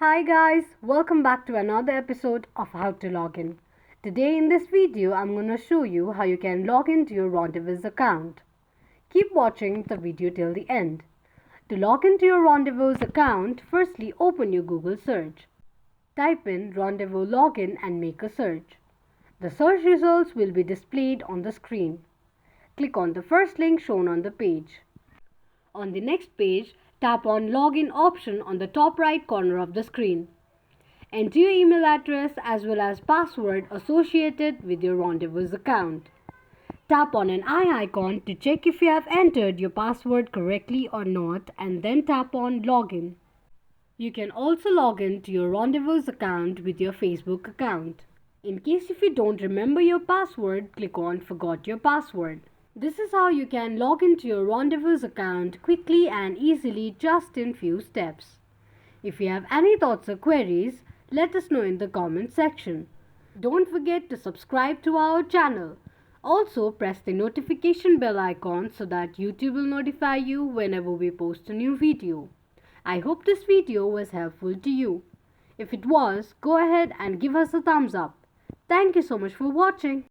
Hi guys, welcome back to another episode of How to Login. Today in this video, I'm going to show you how you can log into your Rondevo's account. Keep watching the video till the end. To log into your Rondevo's account, firstly open your Google search. Type in Rondevo login and make a search. The search results will be displayed on the screen. Click on the first link shown on the page. On the next page, tap on Login option on the top right corner of the screen. Enter your email address as well as password associated with your Rondevo's account. Tap on an eye icon to check if you have entered your password correctly or not, and then tap on Login. You can also log in to your Rondevo's account with your Facebook account. In case if you don't remember your password, click on Forgot Your Password. This is how you can log into your Rondevo's account quickly and easily just in few steps. If you have any thoughts or queries, let us know in the comment section. Don't forget to subscribe to our channel. Also press the notification bell icon so that YouTube will notify you whenever we post a new video. I hope this video was helpful to you. If it was, go ahead and give us a thumbs up. Thank you so much for watching.